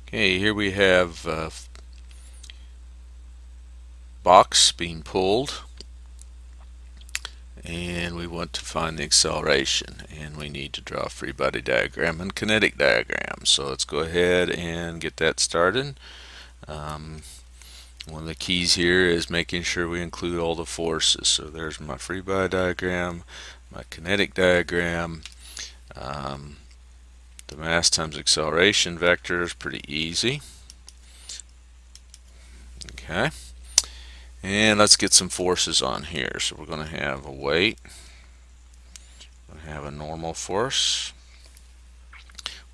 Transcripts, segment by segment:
Okay, here we have box being pulled, and we want to find the acceleration, and we need to draw a free body diagram and kinetic diagram. So let's go ahead and get that started. One of the keys here is making sure we include all the forces. So there's my free body diagram, my kinetic diagram. The mass times acceleration vector is pretty easy. Okay. And let's get some forces on here. So we're going to have a weight. We're going to have a normal force.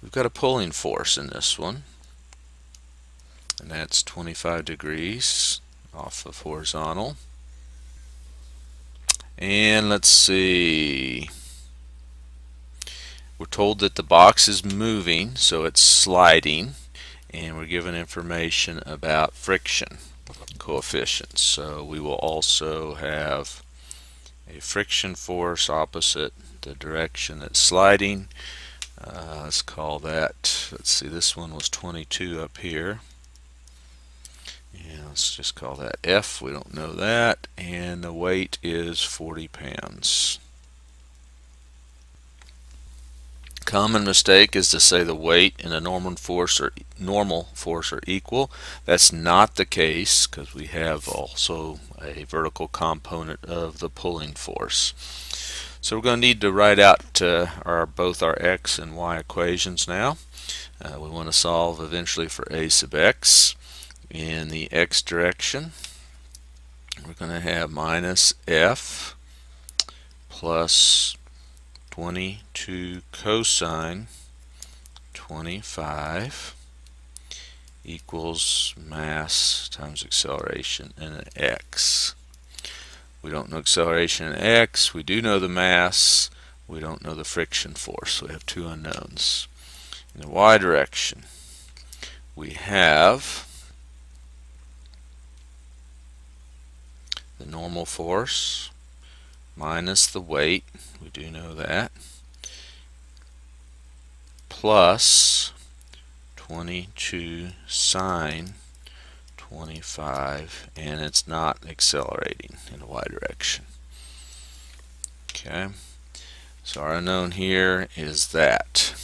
We've got a pulling force in this one, and that's 25 degrees off of horizontal. And let's see. We're told that the box is moving, so it's sliding, and we're given information about friction coefficients. So we will also have a friction force opposite the direction it's sliding. Let's call that, let's see, this one was 22 up here. And let's just call that F, we don't know that. And the weight is 40 pounds. Common mistake is to say the weight and the normal force are equal. That's not the case, because we have also a vertical component of the pulling force. So we're going to need to write out both our x and y equations now. We want to solve eventually for a sub x. In the x direction, we're going to have minus f plus 22 cosine 25 equals mass times acceleration in an x. We don't know acceleration in x, we do know the mass, we don't know the friction force, so we have two unknowns. In the y direction, we have the normal force minus the weight, we do know that, plus 22 sine 25, and it's not accelerating in the y direction. Okay, so our unknown here is that.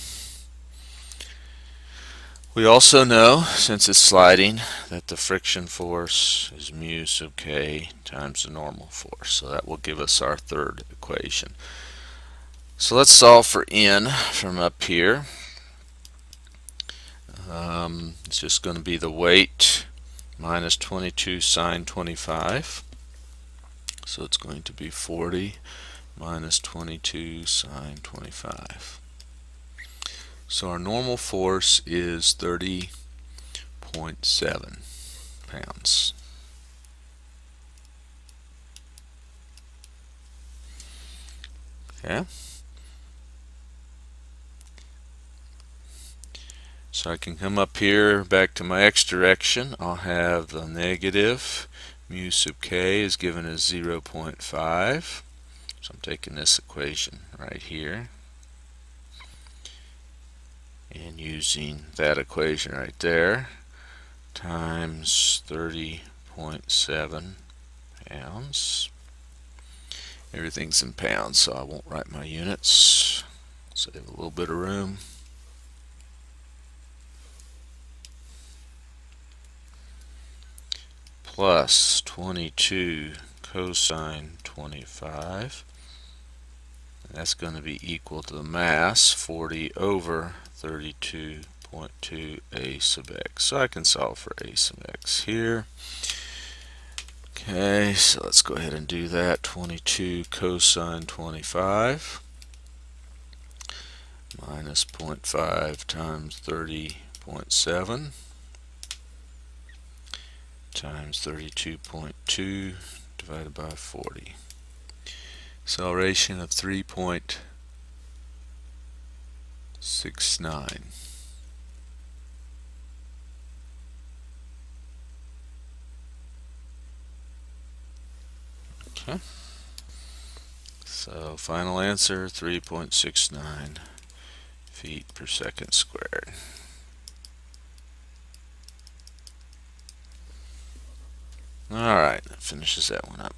We also know, since it's sliding, that the friction force is mu sub k times the normal force. So that will give us our third equation. So let's solve for n from up here. It's just going to be the weight minus 22 sine 25. So it's going to be 40 minus 22 sine 25. So our normal force is 30.7 pounds. Okay. So I can come up here back to my x direction. I'll have the negative mu sub k is given as 0.5. So I'm taking this equation right here and using that equation right there times 30.7 pounds. Everything's in pounds, so I won't write my units. Save a little bit of room. Plus 22 cosine 25. And that's going to be equal to the mass, 40 over 32.2 a sub x. So I can solve for a sub x here. Okay, so let's go ahead and do that. 22 cosine 25 minus 0.5 times 30.7 times 32.2 divided by 40. Acceleration of 3.69. Okay. So final answer 3.69 feet per second squared. All right, that finishes that one up.